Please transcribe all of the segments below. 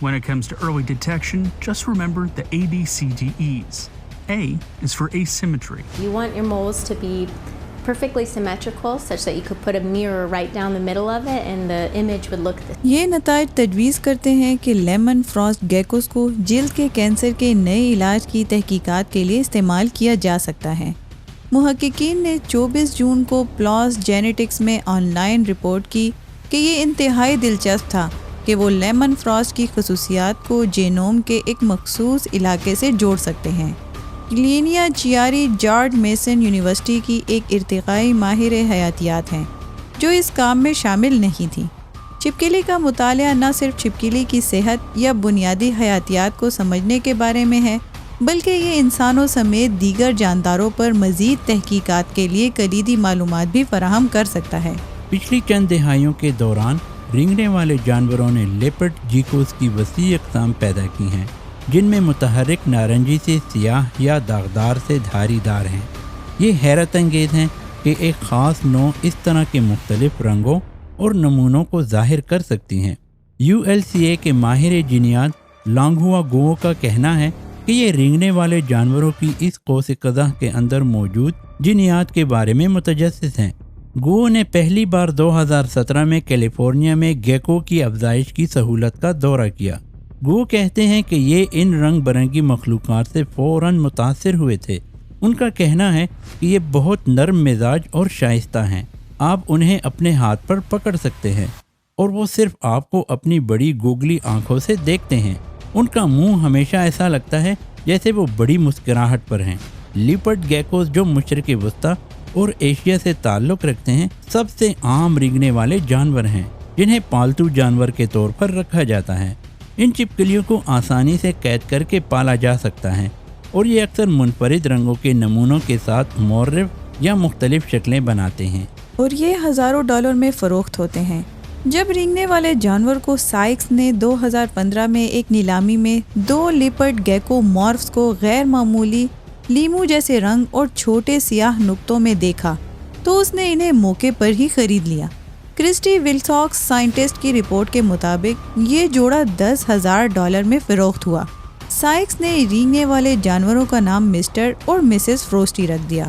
When it comes to early detection, just remember the ABCDEs. A is for asymmetry. You want your moles to be perfectly symmetrical such that you could put a mirror right down the middle of it and the image would look the یہ نتائج تجویز کرتے ہیں کہ lemon frost گیکوز کو جلد کے cancer کے نئے علاج کی تحقیقات کے لیے استعمال کیا جا سکتا ہے۔ محققین نے 24 جون کو پلاس جینیٹکس میں آن لائن رپورٹ کی کہ یہ انتہائی دلچسپ تھا کہ وہ لیمن فروسٹ کی خصوصیات کو جینوم کے ایک مخصوص علاقے سے جوڑ سکتے ہیں۔ لینیا چیاری جارج میسن یونیورسٹی کی ایک ارتقائی ماہر حیاتیات ہیں جو اس کام میں شامل نہیں تھی۔ چھپکلی کا مطالعہ نہ صرف چھپکلی کی صحت یا بنیادی حیاتیات کو سمجھنے کے بارے میں ہے، بلکہ یہ انسانوں سمیت دیگر جانداروں پر مزید تحقیقات کے لیے کلیدی معلومات بھی فراہم کر سکتا ہے۔ پچھلی چند دہائیوں کے دوران رینگنے والے جانوروں نے لیپرڈ جیکوز کی وسیع اقسام پیدا کی ہیں، جن میں متحرک نارنجی سے سیاہ یا داغدار سے دھاری دار ہیں۔ یہ حیرت انگیز ہیں کہ ایک خاص نوع اس طرح کے مختلف رنگوں اور نمونوں کو ظاہر کر سکتی ہیں۔ ULCA کے ماہر جینیات لانگہوا گو کا کہنا ہے کہ یہ رینگنے والے جانوروں کی اس قوس قزح کے اندر موجود جینیات کے بارے میں متجسس ہیں۔ گو نے پہلی بار 2017 میں کیلیفورنیا میں گیکو کی افزائش کی سہولت کا دورہ کیا۔ گو کہتے ہیں کہ یہ ان رنگ برنگی مخلوقات سے فوراً متاثر ہوئے تھے۔ ان کا کہنا ہے کہ یہ بہت نرم مزاج اور شائستہ ہیں، آپ انہیں اپنے ہاتھ پر پکڑ سکتے ہیں اور وہ صرف آپ کو اپنی بڑی گوگلی آنکھوں سے دیکھتے ہیں۔ ان کا منہ ہمیشہ ایسا لگتا ہے جیسے وہ بڑی مسکراہٹ پر ہیں۔ لیپرڈ گیکوز جو مشرق وسطیٰ اور ایشیا سے تعلق رکھتے ہیں، سب سے عام رینگنے والے جانور ہیں جنہیں پالتو جانور کے طور پر رکھا جاتا ہے۔ ان چھپکلیوں کو آسانی سے قید کر کے پالا جا سکتا ہے اور یہ اکثر منفرد رنگوں کے نمونوں کے ساتھ مورف یا مختلف شکلیں بناتے ہیں اور یہ ہزاروں ڈالر میں فروخت ہوتے ہیں۔ جب رینگنے والے جانور کو سائکس نے 2015 میں ایک نیلامی میں 2 لیپرڈ گیکو مورفز کو غیر معمولی لیمو جیسے رنگ اور چھوٹے سیاہ نقطوں میں دیکھا تو اس نے انہیں موقع پر ہی خرید لیا۔ کرسٹی ولساکس سائنٹسٹ کی رپورٹ کے مطابق یہ جوڑا $10,000 میں فروخت ہوا۔ سائکس نے رینگنے والے جانوروں کا نام مسٹر اور مسز فروسٹی رکھ دیا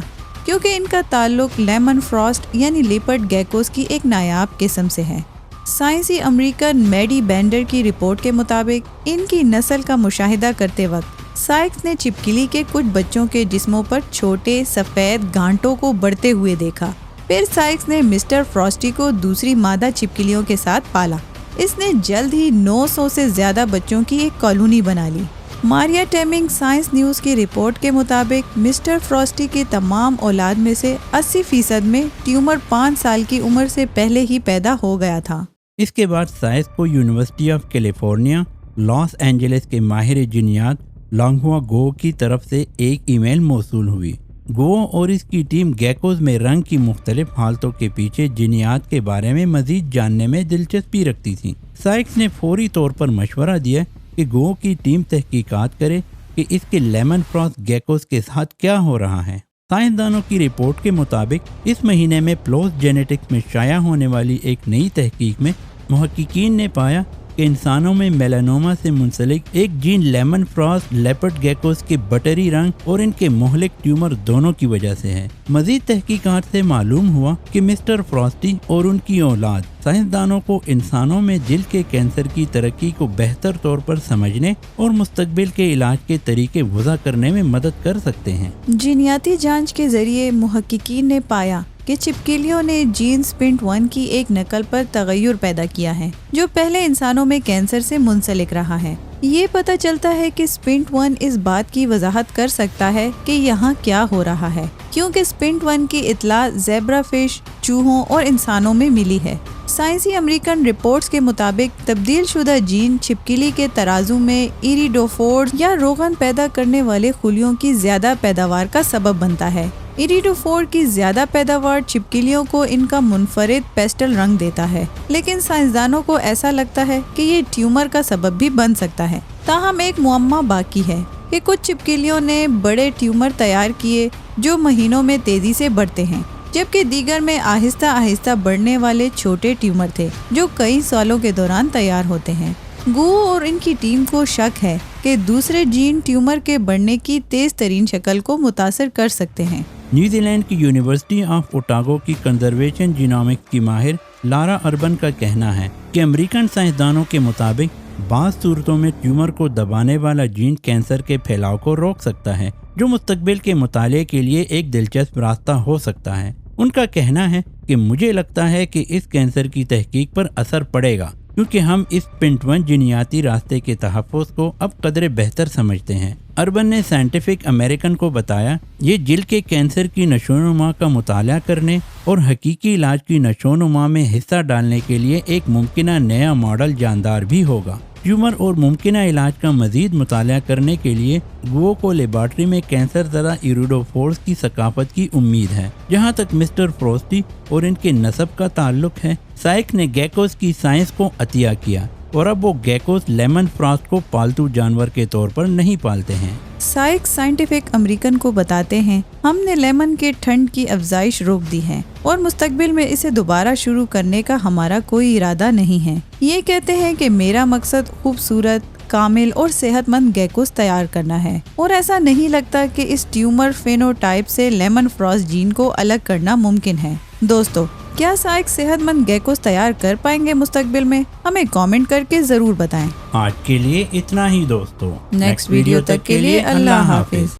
کیونکہ ان کا تعلق لیمن فروسٹ یعنی لیپرڈ گیکوز کی ایک نایاب قسم سے ہے۔ سائنسی امریکن میڈی بینڈر کی رپورٹ کے مطابق ان کی نسل کا مشاہدہ کرتے وقت سائکس نے چھپکلی کے کچھ بچوں کے جسموں پر چھوٹے سفید گانٹوں کو بڑھتے ہوئے دیکھا۔ پھر سائکس نے مسٹر فراسٹی کو دوسری مادہ چھپکلیوں کے ساتھ پالا۔ اس نے جلد ہی 900 سے زیادہ بچوں کی ایک کالونی بنا لی۔ ماریا ٹیمنگ سائنس نیوز کی رپورٹ کے مطابق مسٹر فراسٹی کی تمام اولاد میں سے 80% میں ٹیومر 5 سال کی عمر سے پہلے ہی پیدا ہو گیا تھا۔ اس کے بعد سائنس کو University of California Los Angeles کے ماہر جینیات لانگہوا گو کی طرف سے ایک ای میل موصول ہوئی۔ گو اور اس کی ٹیم گیکوز میں رنگ کی مختلف حالتوں کے پیچھے جینیات کے بارے میں مزید جاننے میں دلچسپی رکھتی تھی۔ سائنس نے فوری طور پر مشورہ دیا کہ گو کی ٹیم تحقیقات کرے کہ اس کے لیمن فروسٹ گیکوز کے ساتھ کیا ہو رہا ہے۔ سائنسدانوں کی رپورٹ کے مطابق اس مہینے میں پلوس جینیٹکس میں شائع ہونے والی ایک نئی تحقیق میں محققین نے پایا کہ انسانوں میں میلانوما سے منسلک ایک جین لیمن فروسٹ لیپرڈ گیکوز کے بٹری رنگ اور ان کے مہلک ٹیومر دونوں کی وجہ سے ہے۔ مزید تحقیقات سے معلوم ہوا کہ مسٹر فراسٹی اور ان کی اولاد سائنسدانوں کو انسانوں میں دل کے کینسر کی ترقی کو بہتر طور پر سمجھنے اور مستقبل کے علاج کے طریقے وضع کرنے میں مدد کر سکتے ہیں۔ جینیاتی جانچ کے ذریعے محققین نے پایا کہ چھپکلیوں نے جین سپنٹ 1 کی ایک نقل پر تغیر پیدا کیا ہے جو پہلے انسانوں میں کینسر سے منسلک رہا ہے۔ یہ پتہ چلتا ہے کہ سپنٹ 1 اس بات کی وضاحت کر سکتا ہے کہ یہاں کیا ہو رہا ہے، کیونکہ سپنٹ 1 کی اطلاع زیبرا فش، چوہوں اور انسانوں میں ملی ہے۔ سائنسی امریکن رپورٹس کے مطابق تبدیل شدہ جین چھپکلی کے ترازو میں ایریڈوفورز یا روغن پیدا کرنے والے خلیوں کی زیادہ پیداوار کا سبب بنتا ہے۔ ایریڈوفور کی زیادہ پیداوار چھپکلیوں کو ان کا منفرد پیسٹل رنگ دیتا ہے، لیکن سائنسدانوں کو ایسا لگتا ہے کہ یہ ٹیومر کا سبب بھی بن سکتا ہے۔ تاہم ایک معمہ باقی ہے کہ کچھ چھپکلیوں نے بڑے ٹیومر تیار کیے جو مہینوں میں تیزی سے بڑھتے ہیں، جبکہ دیگر میں آہستہ آہستہ بڑھنے والے چھوٹے ٹیومر تھے جو کئی سالوں کے دوران تیار ہوتے ہیں۔ گو اور ان کی ٹیم کو شک ہے کہ دوسرے جین ٹیومر کے بڑھنے کی تیز ترین شکل کو متاثر کر سکتے ہیں۔ نیوزی لینڈ کی یونیورسٹی آف اوٹاگو کی کنزرویشن جینومکس کی ماہر لارا اربن کا کہنا ہے کہ امریکن سائنسدانوں کے مطابق بعض صورتوں میں ٹیومر کو دبانے والا جین کینسر کے پھیلاؤ کو روک سکتا ہے، جو مستقبل کے مطالعے کے لیے ایک دلچسپ راستہ ہو سکتا ہے۔ ان کا کہنا ہے کہ مجھے لگتا ہے کہ اس کینسر کی تحقیق پر اثر پڑے گا، کیونکہ ہم اس سپنٹ 1 جینیاتی راستے کے تحفظ کو اب قدرے بہتر سمجھتے ہیں۔ اربن نے سائنٹیفک امریکن کو بتایا یہ جلد کے کینسر کی نشوونما کا مطالعہ کرنے اور حقیقی علاج کی نشوونما میں حصہ ڈالنے کے لیے ایک ممکنہ نیا ماڈل جاندار بھی ہوگا۔ ٹیومر اور ممکنہ علاج کا مزید مطالعہ کرنے کے لیے گو کو لیبارٹری میں کینسر زدہ ایریڈوفورز کی ثقافت کی امید ہے۔ جہاں تک مسٹر فروسٹی اور ان کے نسب کا تعلق ہے، سائک نے گیکوز کی سائنس کو عطیہ کیا اور اب وہ گیکوز لیمن فراسٹ کو پالتو جانور کے طور پر نہیں پالتے ہیں۔ سائک سائنٹیفک امریکن کو بتاتے ہیں ہم نے لیمن کے ٹھنڈ کی افزائش روک دی ہے اور مستقبل میں اسے دوبارہ شروع کرنے کا ہمارا کوئی ارادہ نہیں ہے۔ یہ کہتے ہیں کہ میرا مقصد خوبصورت، کامل اور صحت مند گیکوز تیار کرنا ہے، اور ایسا نہیں لگتا کہ اس ٹیومر فینوٹائپ سے لیمن فراسٹ جین کو الگ کرنا ممکن ہے۔ دوستو، کیا سائک صحت مند گیکوز تیار کر پائیں گے مستقبل میں؟ ہمیں کامنٹ کر کے ضرور بتائیں۔ آج کے لیے اتنا ہی دوستو، نیکسٹ ویڈیو تک کے لیے اللہ حافظ۔